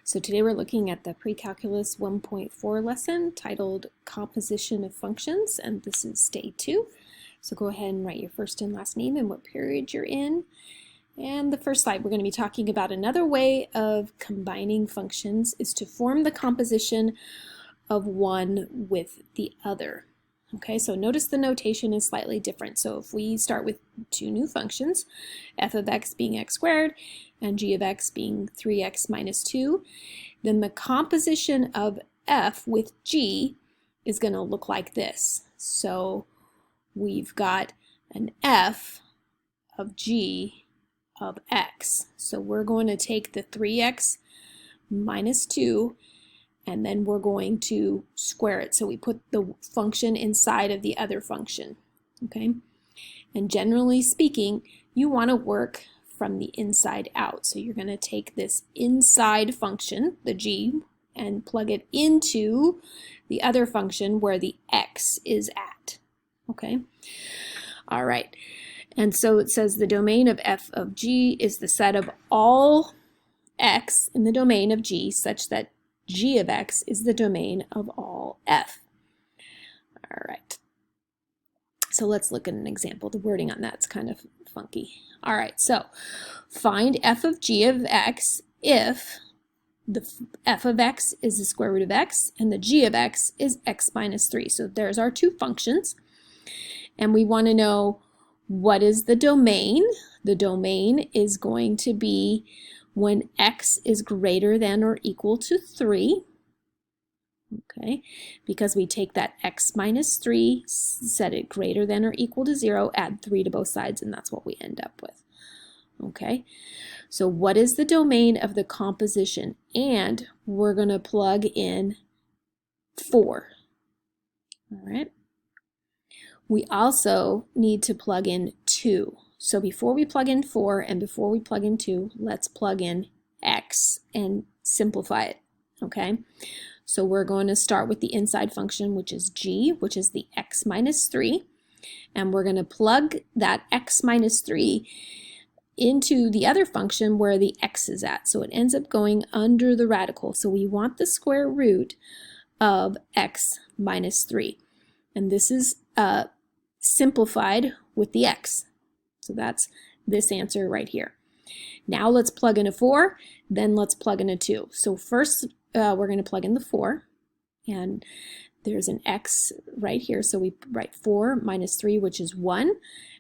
So today we're looking at the Pre-Calculus 1.4 lesson titled Composition of Functions, and this is day 2. So go ahead and write your first and last name and what period you're in. And the first slide, we're going to be talking about another way of combining functions is to form the composition of one with the other. Okay, so notice the notation is slightly different. So if we start with two new functions, f of x being x squared and g of x being 3x minus 2, then the composition of f with g is going to look like this. So we've got an f of g of x. So we're going to take the 3x minus 2 and then we're going to square it. So we put the function inside of the other function, okay? And generally speaking, you want to work from the inside out. So you're going to take this inside function, the g, and plug it into the other function where the x is at, okay? All right, and so it says the domain of f of g is the set of all x in the domain of g such that g of x is the domain of all f. All right. So let's look at an example. The wording on that's kind of funky. All right, so find f of g of x if the f of x is the square root of x and the g of x is x minus 3. So there's our two functions. And we want to know what is the domain. The domain is going to be when x is greater than or equal to 3, okay, because we take that x minus 3, set it greater than or equal to 0, add 3 to both sides, and that's what we end up with, okay? So what is the domain of the composition? And we're going to plug in 4, all right? We also need to plug in 2. So before we plug in 4 and before we plug in 2, let's plug in x and simplify it, okay? So we're going to start with the inside function, which is g, which is the x minus 3, and we're going to plug that x minus 3 into the other function where the x is at. So it ends up going under the radical. So we want the square root of x minus 3. And this is simplified with the x. So that's this answer right here. Now let's plug in a 4, then let's plug in a 2. So first we're going to plug in the 4, and there's an x right here. So we write 4 minus 3, which is 1,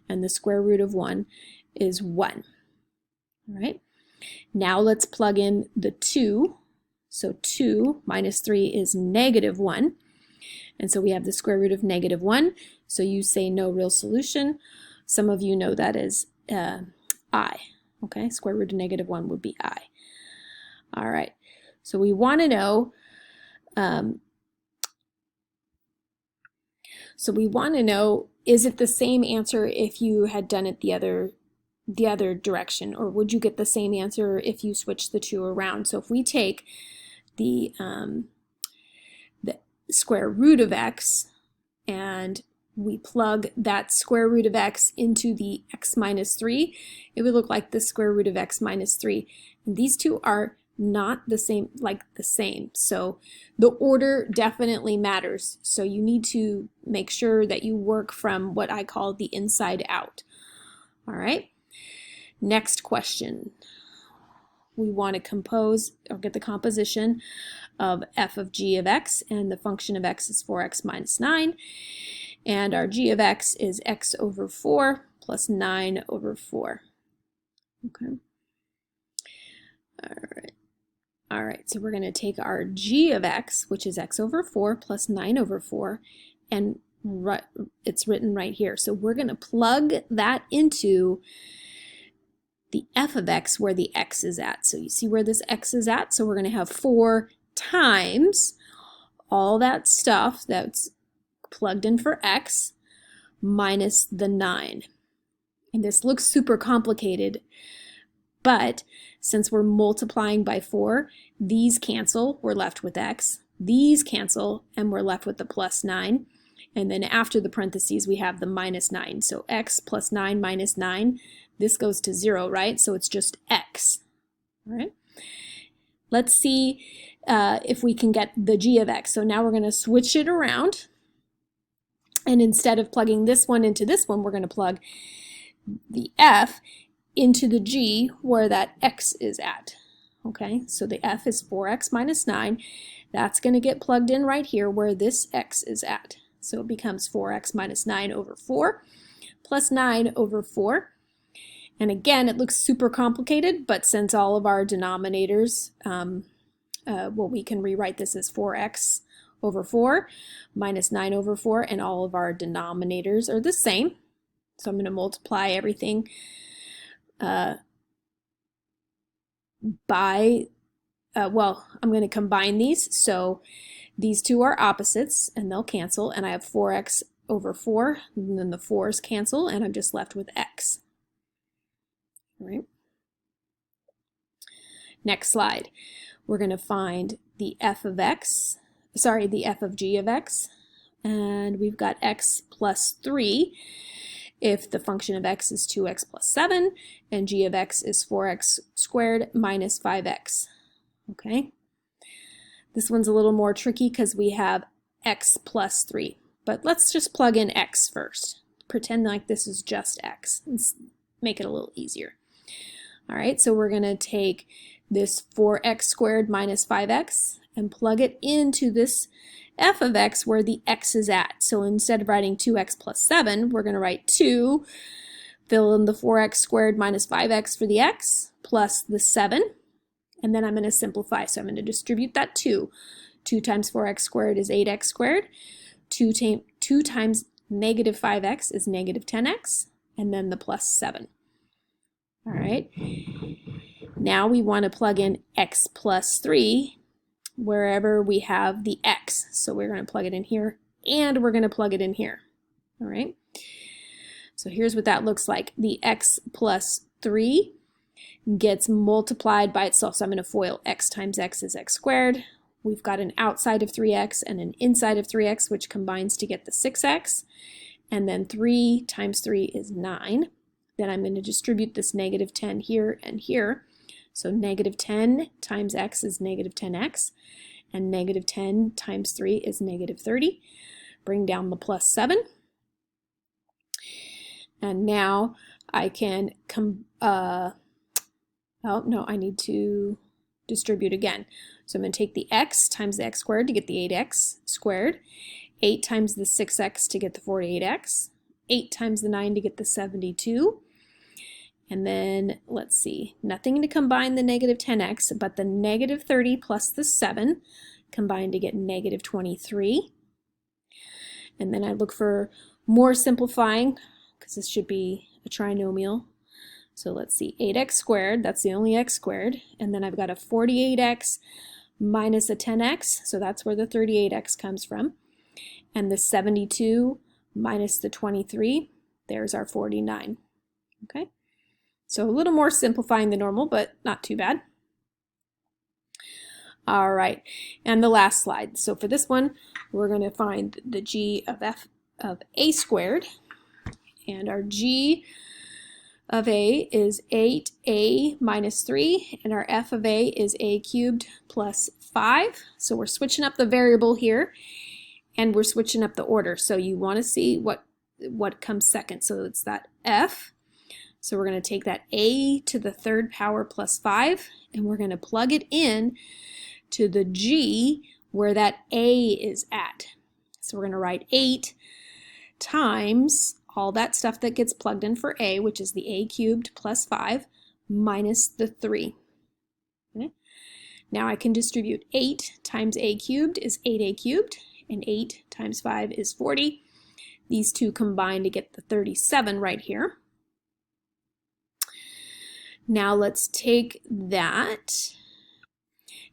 and the square root of 1 is 1. All right. Now let's plug in the 2. So 2 minus 3 is negative 1. And so we have the square root of negative 1. So you say no real solution. Some of you know that as I. Okay, square root of negative 1 would be I. All right, so we want to know, is it the same answer if you had done it the other direction, or would you get the same answer if you switch the 2 around? So if we take the square root of x and we plug that square root of x into the x minus 3, it would look like the square root of x minus 3. And these two are not the same, So the order definitely matters. So you need to make sure that you work from what I call the inside out. All right. Next question. We want to compose or get the composition of f of g of x, and the function of x is 4x minus 9. And our g of x is x over 4 plus 9 over 4. Okay. All right, so we're going to take our g of x, which is x over 4 plus 9 over 4, and it's written right here. So we're going to plug that into the f of x where the x is at. So you see where this x is at? So we're going to have 4 times all that stuff that's plugged in for x minus the 9. And this looks super complicated, but since we're multiplying by 4, these cancel, we're left with x. These cancel, and we're left with the plus 9. And then after the parentheses, we have the minus 9. So x plus 9 minus 9, this goes to 0, right? So it's just x, all right? Let's see if we can get the g of x. So now we're going to switch it around. And instead of plugging this one into this one, we're going to plug the f into the g where that x is at. Okay, so the f is 4x minus 9. That's going to get plugged in right here where this x is at. So it becomes 4x minus 9 over 4 plus 9 over 4. And again, it looks super complicated, but since all of our denominators, well, we can rewrite this as 4x over 4 minus 9 over 4, and all of our denominators are the same. So I'm going to multiply everything by, well, I'm going to combine these. So these two are opposites, and they'll cancel, and I have 4x over 4, and then the 4's cancel, and I'm just left with x. All right. Next slide. We're going to find the f of x, sorry, the f of g of x, and we've got x plus 3 if the function of x is 2x plus 7, and g of x is 4x squared minus 5x. Okay. This one's a little more tricky because we have x plus 3, but let's just plug in x first. Pretend like this is just x and make it a little easier. All right, so we're going to take this 4x squared minus 5x and plug it into this f of x where the x is at. So instead of writing 2x plus 7, we're going to write 2, fill in the 4x squared minus 5x for the x, plus the 7, and then I'm going to simplify. So I'm going to distribute that 2. 2 times 4x squared is 8x squared. 2 times negative 5x is negative 10x, and then the plus 7. All right. Now we want to plug in x plus 3 wherever we have the x. So we're going to plug it in here, and we're going to plug it in here. All right. So here's what that looks like. The x plus 3 gets multiplied by itself. So I'm going to FOIL x times x is x squared. We've got an outside of 3x and an inside of 3x, which combines to get the 6x. And then 3 times 3 is 9. Then I'm going to distribute this negative 10 here and here. So negative 10 times x is negative 10x, and negative 10 times 3 is negative 30. Bring down the plus 7. And now I can, oh no, I need to distribute again. So I'm going to take the x times the x squared to get the 8x squared, 8 times the 6x to get the 48x, 8 times the 9 to get the 72. And then, let's see, nothing to combine the negative 10x, but the negative 30 plus the 7 combine to get negative 23. And then I look for more simplifying, because this should be a trinomial. So let's see, 8x squared, that's the only x squared. And then I've got a 48x minus a 10x, so that's where the 38x comes from. And the 72 minus the 23, there's our 49. Okay. So a little more simplifying than normal, but not too bad. All right, and the last slide. So for this one, we're going to find the g of f of a squared, and our g of a is 8a minus 3, and our f of a is a cubed plus 5. So we're switching up the variable here, and we're switching up the order. So you want to see what comes second. So it's that f. So we're going to take that a to the third power plus 5, and we're going to plug it in to the g where that a is at. So we're going to write 8 times all that stuff that gets plugged in for a, which is the a cubed plus 5, minus the 3. Okay. Now I can distribute 8 times a cubed is 8a cubed, and 8 times 5 is 40. These two combine to get the 37 right here. Now let's take that.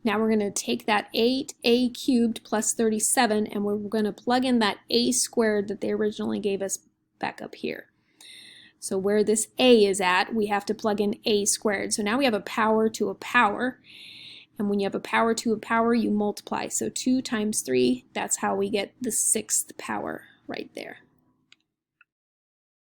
Now we're going to take that 8a cubed plus 37, and we're going to plug in that a squared that they originally gave us back up here. So where this a is at, we have to plug in a squared. So now we have a power to a power, and when you have a power to a power, you multiply. So 2 times 3, that's how we get the 6th power right there.